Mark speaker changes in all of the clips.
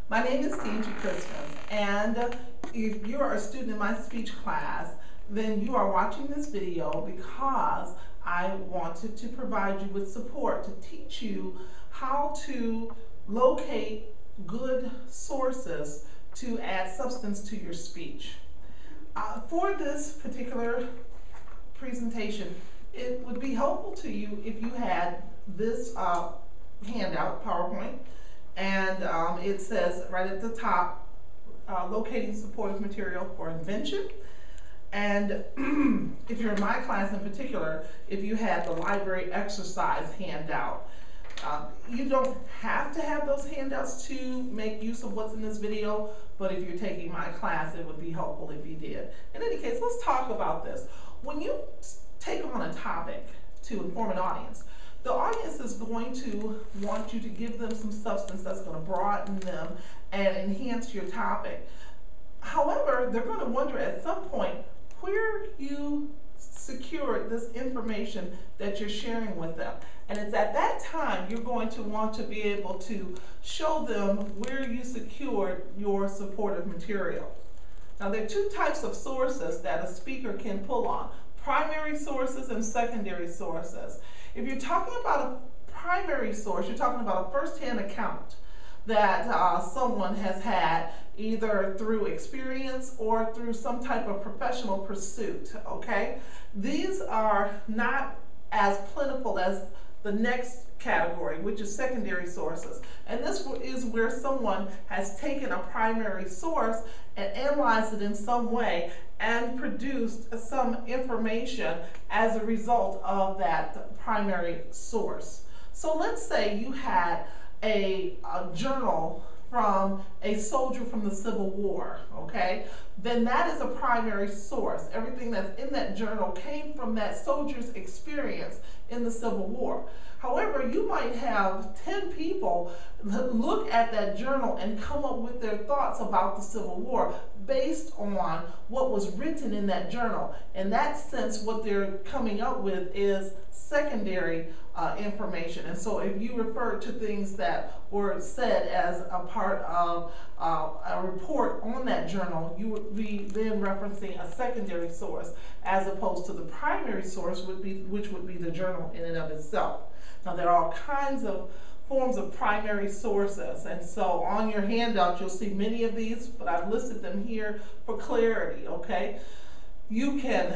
Speaker 1: My name is Tangie Christmas, and if you are a student in my speech class, then you are watching this video because I wanted to provide you with support to teach you how to locate good sources to add substance to your speech. For this particular presentation, it would be helpful to you if you had this handout, PowerPoint, and it says right at the top, locating supportive material for invention. And if you're in my class in particular, if you had the library exercise handout, you don't have to have those handouts to make use of what's in this video, but if you're taking my class, it would be helpful if you did. In any case, let's talk about this. When you take on a topic to inform an audience, the audience is going to want you to give them some substance that's going to broaden them and enhance your topic. However, they're going to wonder at some point where you secured this information that you're sharing with them. And it's at that time you're going to want to be able to show them where you secured your supportive material. Now, there are two types of sources that a speaker can pull on: primary sources and secondary sources. If you're talking about a primary source, you're talking about a first-hand account that someone has had either through experience or through some type of professional pursuit, okay? These are not as plentiful as the next category, which is secondary sources. And this is where someone has taken a primary source and analyzed it in some way and produced some information as a result of that primary source. So let's say you had a journal from a soldier from the Civil War, okay? Then that is a primary source. Everything that's in that journal came from that soldier's experience in the Civil War. However, you might have 10 people look at that journal and come up with their thoughts about the Civil War based on what was written in that journal. In that sense, what they're coming up with is secondary information. And so if you refer to things that were said as a part of a report on that journal, you would be then referencing a secondary source as opposed to the primary source, which would be the journal in and of itself. Now, there are all kinds of forms of primary sources, and so on your handout you'll see many of these, but I've listed them here for clarity, okay? You can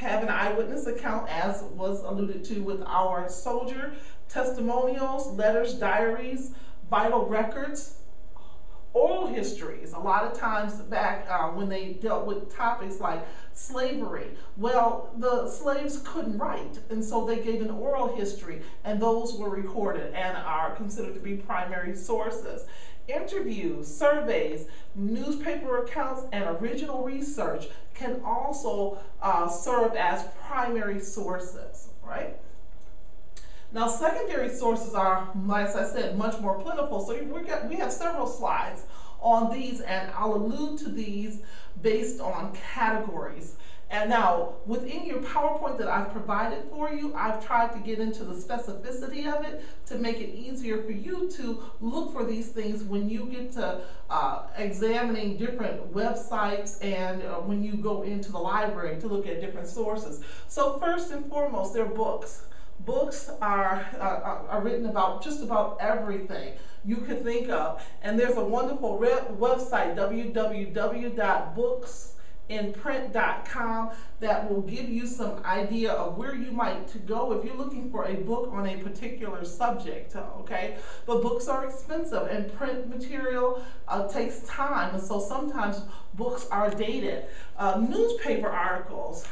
Speaker 1: have an eyewitness account, as was alluded to with our soldier, testimonials, letters, diaries, vital records, oral histories. A lot of times back when they dealt with topics like slavery, well, the slaves couldn't write, and so they gave an oral history, and those were recorded and are considered to be primary sources. Interviews, surveys, newspaper accounts, and original research can also serve as primary sources, right? Now, secondary sources are, as I said, much more plentiful. So we have several slides on these, and I'll allude to these based on categories. And now, within your PowerPoint that I've provided for you, I've tried to get into the specificity of it to make it easier for you to look for these things when you get to examining different websites and when you go into the library to look at different sources. So first and foremost, they're books. Books are written about just about everything you could think of. And there's a wonderful website, www.booksinprint.com, that will give you some idea of where you might to go if you're looking for a book on a particular subject, okay? But books are expensive, and print material takes time, and so sometimes books are dated. Newspaper articles.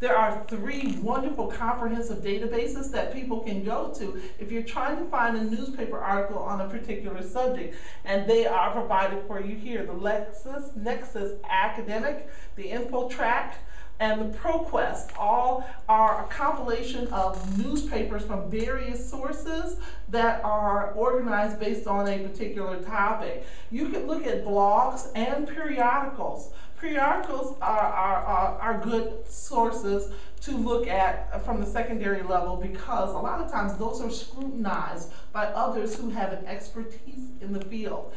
Speaker 1: There are 3 wonderful comprehensive databases that people can go to if you're trying to find a newspaper article on a particular subject, and they are provided for you here. The LexisNexis Academic, the InfoTrack, and the ProQuest all are a compilation of newspapers from various sources that are organized based on a particular topic. You can look at blogs and periodicals. Periodicals are good sources to look at from the secondary level because a lot of times those are scrutinized by others who have an expertise in the field.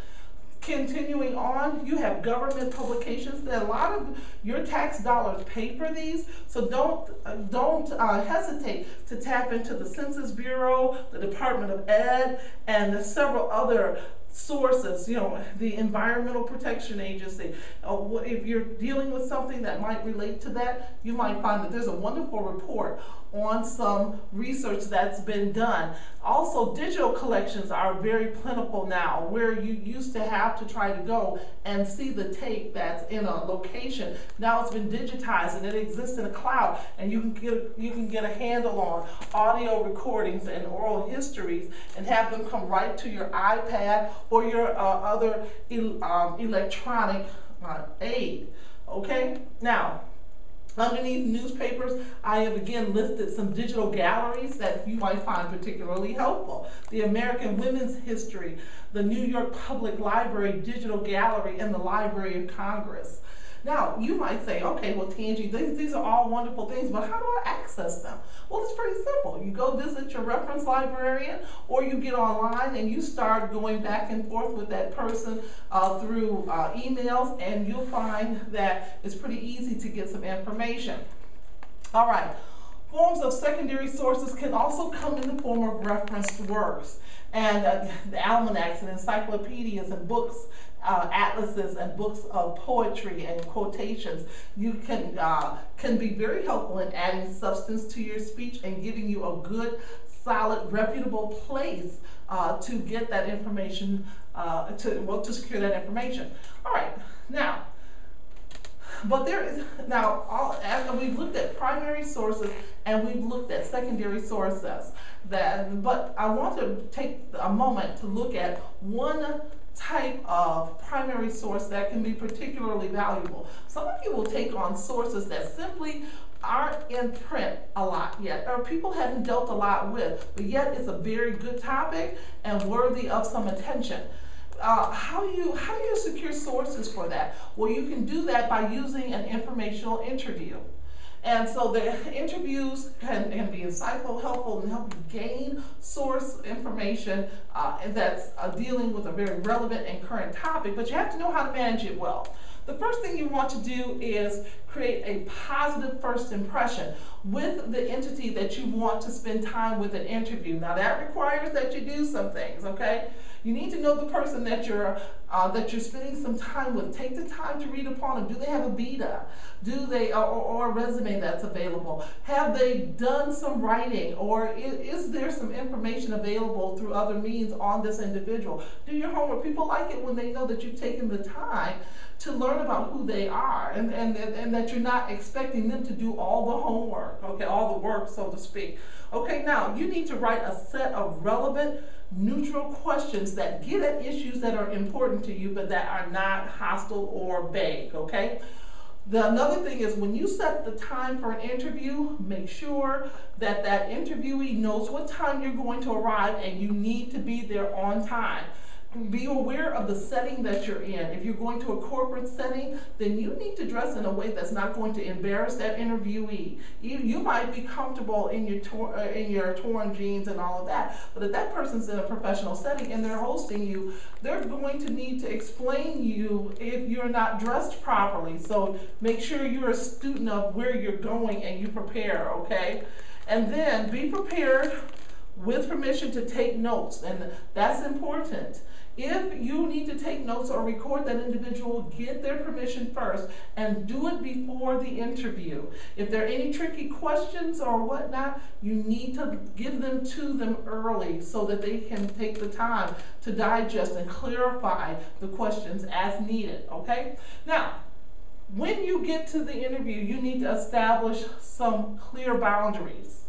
Speaker 1: Continuing on, you have government publications. That a lot of your tax dollars pay for these, so don't hesitate to tap into the Census Bureau, the Department of Ed, and the several other sources, the Environmental Protection Agency. If you're dealing with something that might relate to that, you might find that there's a wonderful report on some research that's been done. Also, digital collections are very plentiful now, where you used to have to try to go and see the tape that's in a location. Now it's been digitized and it exists in a cloud, and you can get a handle on audio recordings and oral histories and have them come right to your iPad or your other electronic aid. Okay? Now, underneath newspapers, I have again listed some digital galleries that you might find particularly helpful. The American Women's History, the New York Public Library Digital Gallery, and the Library of Congress. Now, you might say, okay, well, Tangi, these are all wonderful things, but how do I access them? Well, it's pretty simple. You go visit your reference librarian, or you get online and you start going back and forth with that person through emails, and you'll find that it's pretty easy to get some information. All right. Forms of secondary sources can also come in the form of referenced works, and the almanacs and encyclopedias and books, atlases and books of poetry and quotations. You can be very helpful in adding substance to your speech and giving you a good, solid, reputable place to get that information, to secure that information. All right, now. But there is, after we've looked at primary sources and we've looked at secondary sources, but I want to take a moment to look at one type of primary source that can be particularly valuable. Some of you will take on sources that simply aren't in print a lot yet, or people haven't dealt a lot with, but yet it's a very good topic and worthy of some attention. How do you secure sources for that? Well, you can do that by using an informational interview. And so the interviews can be insightful, helpful, and help you gain source information that's dealing with a very relevant and current topic, but you have to know how to manage it well. The first thing you want to do is create a positive first impression with the entity that you want to spend time with an interview. Now that requires that you do some things, okay? You need to know the person that you're spending some time with. Take the time to read upon them. Do they have a vita? Do they or a resume that's available? Have they done some writing, or is there some information available through other means on this individual? Do your homework. People like it when they know that you've taken the time to learn about who they are, and that you're not expecting them to do all the homework, okay, all the work, so to speak. Okay, now you need to write a set of relevant, neutral questions that get at issues that are important to you, but that are not hostile or vague, okay? Another thing is, when you set the time for an interview, make sure that that interviewee knows what time you're going to arrive, and you need to be there on time. Be aware of the setting that you're in. If you're going to a corporate setting, then you need to dress in a way that's not going to embarrass that interviewee. You might be comfortable in your torn jeans and all of that, but if that person's in a professional setting and they're hosting you, they're going to need to explain you if you're not dressed properly. So make sure you're a student of where you're going and you prepare, okay? And then be prepared with permission to take notes, and that's important. If you need to take notes or record that individual, get their permission first and do it before the interview. If there are any tricky questions or whatnot, you need to give them to them early so that they can take the time to digest and clarify the questions as needed, okay? Now, when you get to the interview, you need to establish some clear boundaries.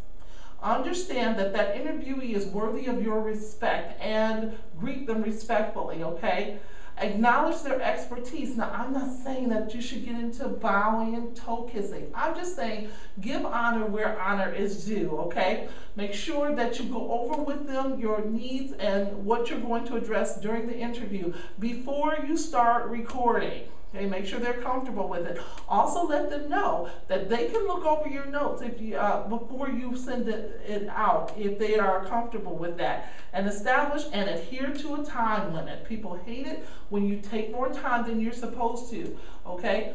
Speaker 1: Understand that that interviewee is worthy of your respect and greet them respectfully, okay? Acknowledge their expertise. Now, I'm not saying that you should get into bowing and toe kissing. I'm just saying give honor where honor is due, okay? Make sure that you go over with them your needs and what you're going to address during the interview before you start recording. Okay, make sure they're comfortable with it. Also, let them know that they can look over your notes if you before you send it out, if they are comfortable with that. And establish and adhere to a time limit. People hate it when you take more time than you're supposed to. Okay.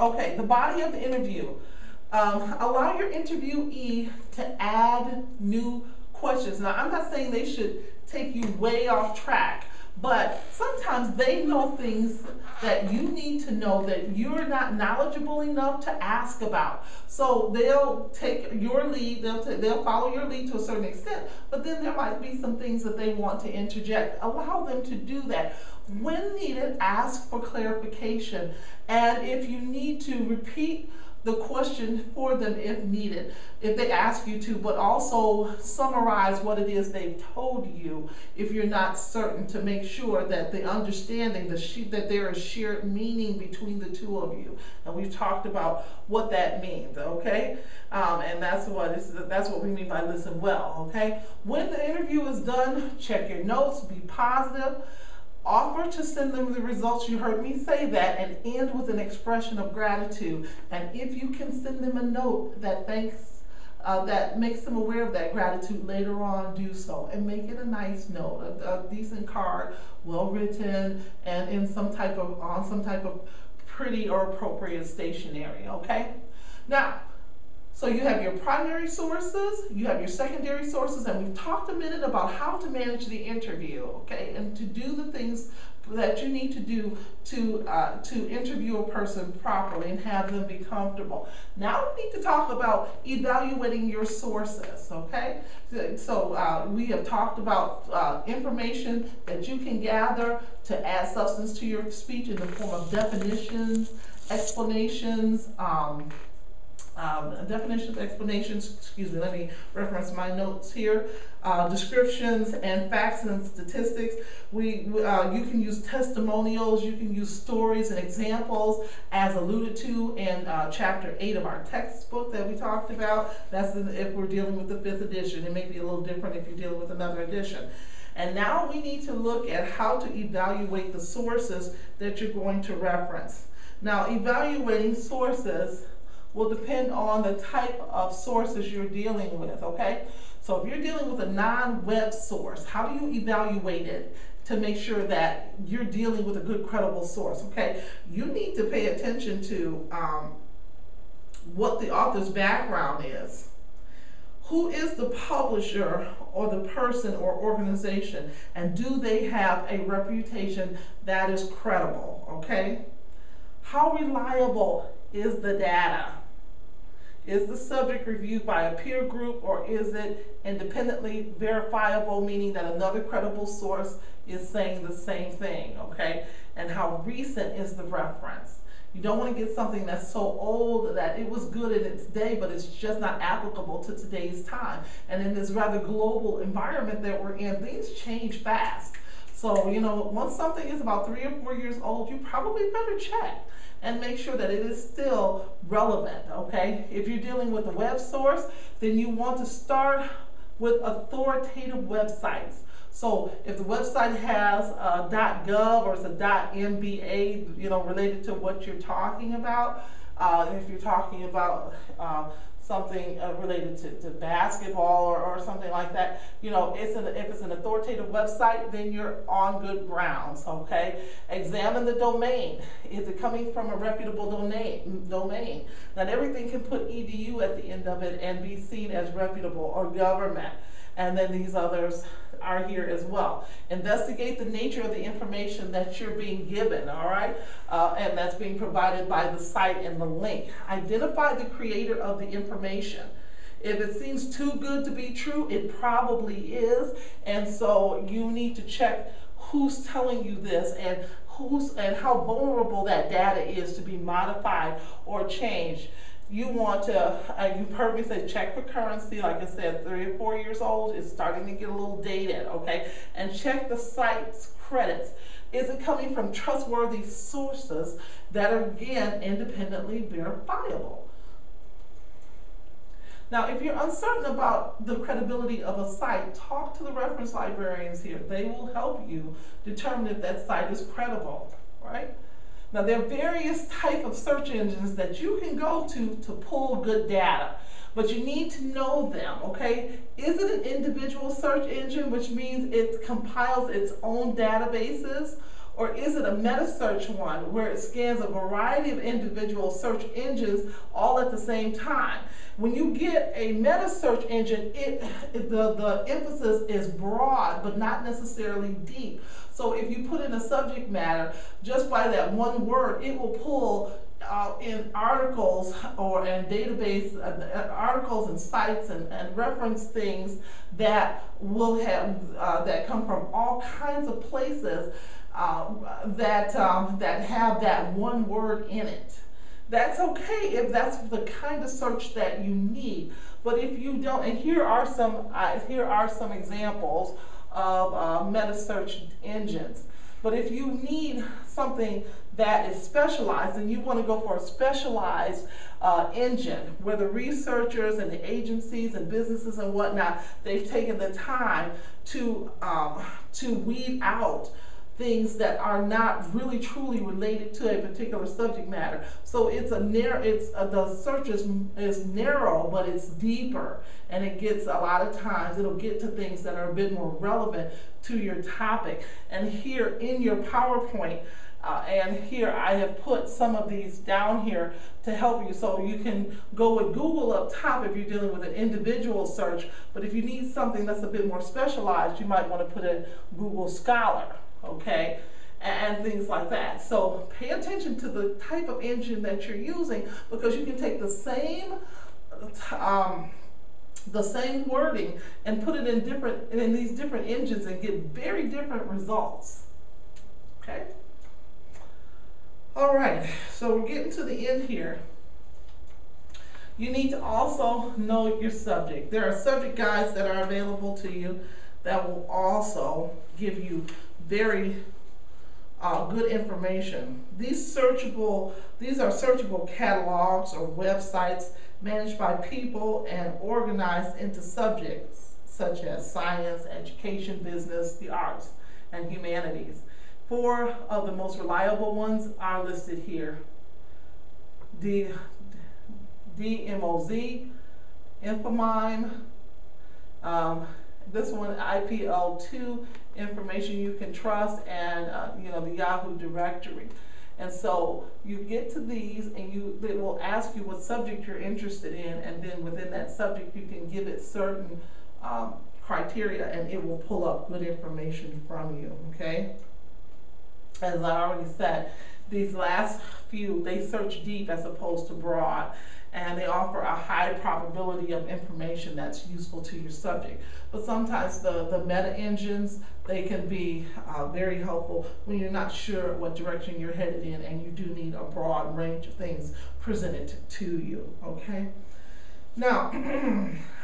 Speaker 1: Okay. The body of the interview. Allow your interviewee to add new questions. Now, I'm not saying they should take you way off track, but sometimes they know things that you need to know that you're not knowledgeable enough to ask about. So they'll take your lead, they'll follow your lead to a certain extent, but then there might be some things that they want to interject. Allow them to do that. When needed, ask for clarification. And if you need to, repeat the question for them if needed, if they ask you to, but also summarize what it is they've told you if you're not certain, to make sure that the understanding, that there is shared meaning between the two of you. And we've talked about what that means, okay? And that's what we mean by listen well, okay? When the interview is done, check your notes, be positive. Offer to send them the results. You heard me say that, and end with an expression of gratitude. And if you can send them a note that that makes them aware of that gratitude later on, do so. And make it a nice note, a decent card, well written, and on some type of pretty or appropriate stationery, okay? Now, so you have your primary sources, you have your secondary sources, and we've talked a minute about how to manage the interview, okay? And to do the things that you need to do to interview a person properly and have them be comfortable. Now we need to talk about evaluating your sources, okay? So we have talked about information that you can gather to add substance to your speech in the form of definitions, explanations, explanations, let me reference my notes here, descriptions and facts and statistics. You can use testimonials, you can use stories and examples as alluded to in chapter 8 of our textbook that we talked about. That's if we're dealing with the 5th edition. It may be a little different if you're dealing with another edition. And now we need to look at how to evaluate the sources that you're going to reference. Now, evaluating sources will depend on the type of sources you're dealing with, okay? So if you're dealing with a non-web source, how do you evaluate it to make sure that you're dealing with a good, credible source, okay? You need to pay attention to what the author's background is. Who is the publisher or the person or organization, and do they have a reputation that is credible, okay? How reliable is the data? Is the subject reviewed by a peer group, or is it independently verifiable, meaning that another credible source is saying the same thing, okay? And how recent is the reference? You don't want to get something that's so old that it was good in its day, but it's just not applicable to today's time. And in this rather global environment that we're in, things change fast. So, you know, once something is about 3 or 4 years old, you probably better check and make sure that it is still relevant, okay? If you're dealing with a web source, then you want to start with authoritative websites. So if the website has a .gov or it's a .mba, you know, related to what you're talking about, if you're talking about something related to basketball or something like that, you know, if it's an authoritative website, then you're on good grounds, okay? Examine the domain. Is it coming from a reputable domain? Not everything can put edu at the end of it and be seen as reputable or government. And then these others are here as well. Investigate the nature of the information that you're being given, all right? And that's being provided by the site and the link. Identify the creator of the information. If it seems too good to be true, it probably is. And so you need to check who's telling you this and how vulnerable that data is to be modified or changed. You want to, you've heard me say check for currency. Like I said, 3 or 4 years old, it's starting to get a little dated, okay? And check the site's credits. Is it coming from trustworthy sources that are, again, independently verifiable? Now, if you're uncertain about the credibility of a site, talk to the reference librarians here. They will help you determine if that site is credible, right? Now, there are various types of search engines that you can go to pull good data, but you need to know them, okay? Is it an individual search engine, which means it compiles its own databases? Or is it a meta search one where it scans a variety of individual search engines all at the same time? When you get a meta search engine, the emphasis is broad but not necessarily deep. So if you put in a subject matter, just by that one word, it will pull in articles or in database articles and sites and reference things that will have that come from all kinds of places that have that one word in it. That's okay if that's the kind of search that you need. But if you don't, and here are some examples of meta search engines. But if you need something that is specialized, and you want to go for a specialized engine where the researchers and the agencies and businesses and whatnot, they've taken the time to weed out things that are not really truly related to a particular subject matter. So it's the search is narrow, but it's deeper, and it gets, a lot of times it'll get to things that are a bit more relevant to your topic. And here in your PowerPoint, and here I have put some of these down here to help you. So you can go with Google up top if you're dealing with an individual search, but if you need something that's a bit more specialized, you might want to put in Google Scholar. Okay, and things like that. So pay attention to the type of engine that you're using, because you can take the same wording and put it in these different engines and get very different results. Okay. All right. So we're getting to the end here. You need to also know your subject. There are subject guides that are available to you that will also give you very good information. These are searchable catalogs or websites managed by people and organized into subjects such as science, education, business, the arts, and humanities. 4 of the most reliable ones are listed here. DMOZ, Infomime, this one, IPO2, Information You Can Trust, and the Yahoo directory. And so you get to these, and they will ask you what subject you're interested in, and then within that subject you can give it certain criteria, and it will pull up good information from you. Okay. As I already said, these last few, they search deep as opposed to broad, and they offer a high probability of information that's useful to your subject. But sometimes the meta engines, they can be very helpful when you're not sure what direction you're headed in, and you do need a broad range of things presented to you, okay? Now,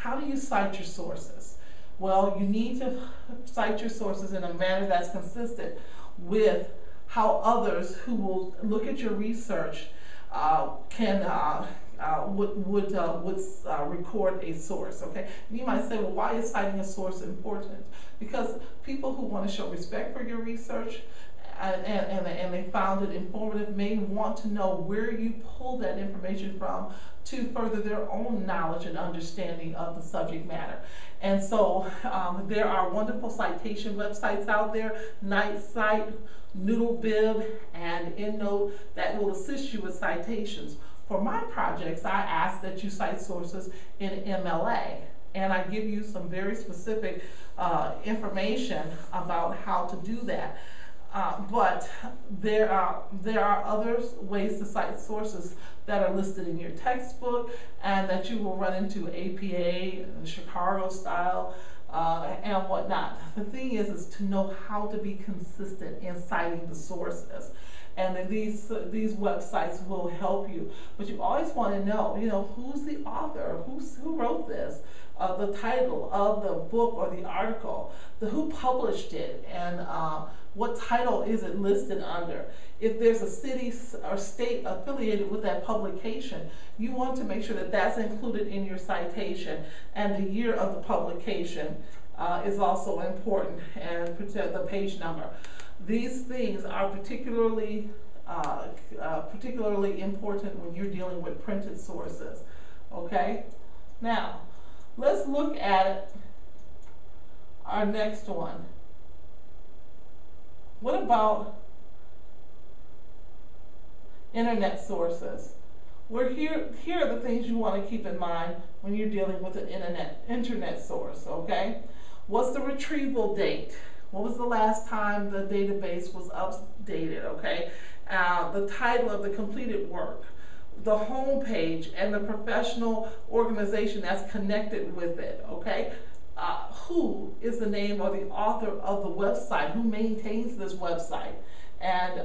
Speaker 1: how do you cite your sources? Well, you need to cite your sources in a manner that's consistent with how others who will look at your research would record a source. Okay, and you might say, well, why is citing a source important? Because people who want to show respect for your research and they found it informative may want to know where you pulled that information from to further their own knowledge and understanding of the subject matter. And so there are wonderful citation websites out there, NightCite, NoodleBib, and EndNote, that will assist you with citations. For my projects, I ask that you cite sources in MLA, and I give you some very specific information about how to do that. But there are other ways to cite sources that are listed in your textbook, and that you will run into APA, Chicago style, and whatnot. The thing is to know how to be consistent in citing the sources. And then these websites will help you. But you always want to know, who's the author, who wrote this, the title of the book or the article, who published it, and what title is it listed under. If there's a city or state affiliated with that publication, you want to make sure that that's included in your citation, and the year of the publication is also important, and the page number. These things are particularly important when you're dealing with printed sources. Okay? Now, let's look at our next one. What about internet sources? Here are the things you want to keep in mind when you're dealing with an internet source, okay? What's the retrieval date? What was the last time the database was updated, okay? The title of the completed work, the home page, and the professional organization that's connected with it, okay? Who is the name or the author of the website? Who maintains this website? And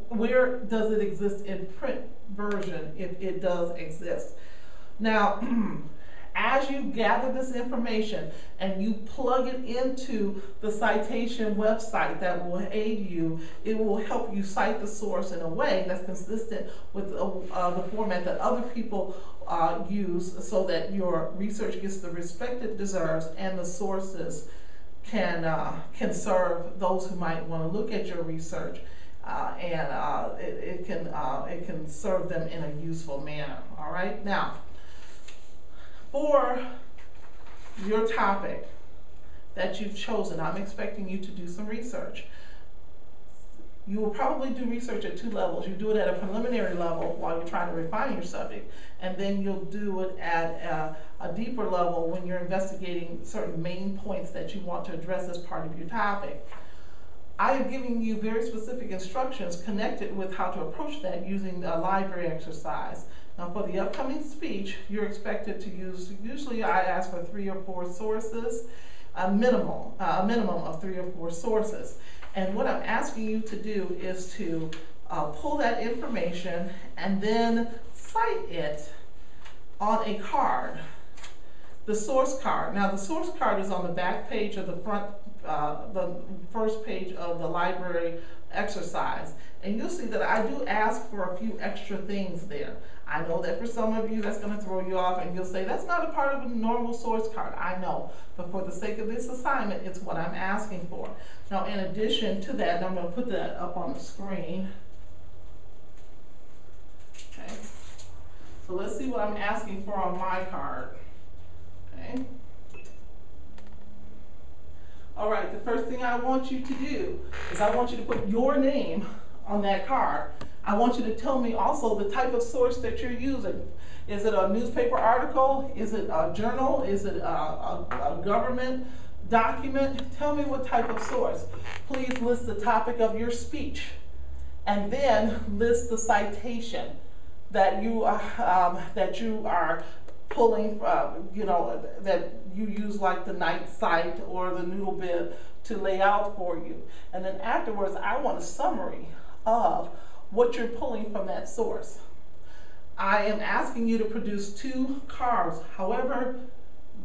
Speaker 1: where does it exist in print version, if it does exist? Now, as you gather this information and you plug it into the citation website that will aid you, it will help you cite the source in a way that's consistent with the format that other people use, so that your research gets the respect it deserves and the sources can serve those who might want to look at your research. It can serve them in a useful manner. All right. Now, for your topic that you've chosen, I'm expecting you to do some research. You will probably do research at two levels. You do it at a preliminary level while you're trying to refine your subject, and then you'll do it at a deeper level when you're investigating certain main points that you want to address as part of your topic. I am giving you very specific instructions connected with how to approach that using a library exercise. Now, for the upcoming speech, you're expected to use, usually I ask for 3 or 4 sources, a minimum of 3 or 4 sources. And what I'm asking you to do is to pull that information and then cite it on a card, the source card. Now, the source card is on the back page of the first page of the library exercise. And you'll see that I do ask for a few extra things there. I know that for some of you that's going to throw you off, and you'll say, that's not a part of a normal source card. I know, but for the sake of this assignment, it's what I'm asking for. Now, in addition to that, and I'm going to put that up on the screen. Okay. So let's see what I'm asking for on my card. Okay. All right, the first thing I want you to do is I want you to put your name on that card. I want you to tell me also the type of source that you're using. Is it a newspaper article? Is it a journal? Is it a government document? Tell me what type of source. Please list the topic of your speech, and then list the citation that you are pulling from, that you use, like the Knight site or the Noodlebib, to lay out for you. And then afterwards, I want a summary of what you're pulling from that source. I am asking you to produce 2 cards. However,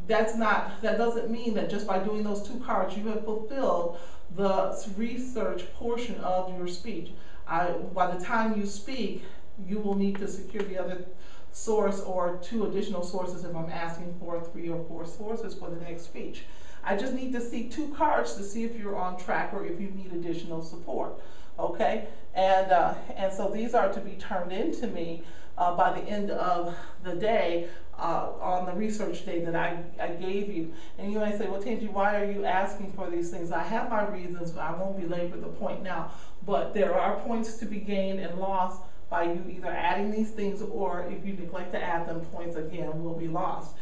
Speaker 1: that doesn't mean that just by doing those 2 cards you have fulfilled the research portion of your speech. By the time you speak, you will need to secure the other source or 2 additional sources if I'm asking for 3 or 4 sources for the next speech. I just need to see 2 cards to see if you're on track or if you need additional support. Okay, and so these are to be turned in to me by the end of the day on the research day that I gave you. And you might say, well, Tangi, why are you asking for these things? I have my reasons, but I won't belabor the point now. But there are points to be gained and lost by you either adding these things, or if you neglect to add them, points again will be lost.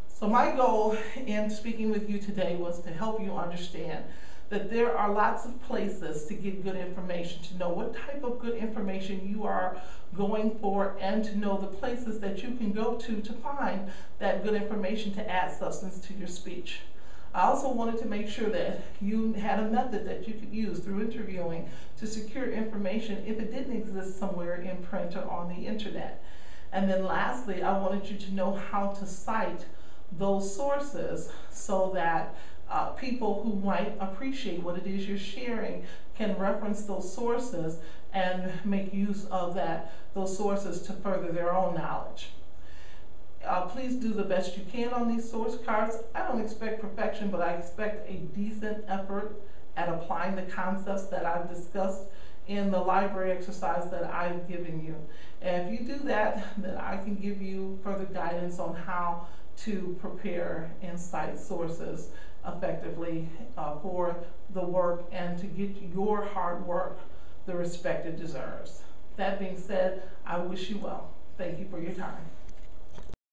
Speaker 1: So my goal in speaking with you today was to help you understand that there are lots of places to get good information, to know what type of good information you are going for, and to know the places that you can go to find that good information to add substance to your speech. I also wanted to make sure that you had a method that you could use through interviewing to secure information if it didn't exist somewhere in print or on the internet. And then lastly, I wanted you to know how to cite those sources so that people who might appreciate what it is you're sharing can reference those sources and make use of those sources to further their own knowledge. Please do the best you can on these source cards. I don't expect perfection, but I expect a decent effort at applying the concepts that I've discussed in the library exercise that I've given you. And if you do that, then I can give you further guidance on how to prepare and cite sources effectively for the work and to get your hard work the respect it deserves. That being said, I wish you well. Thank you for your time.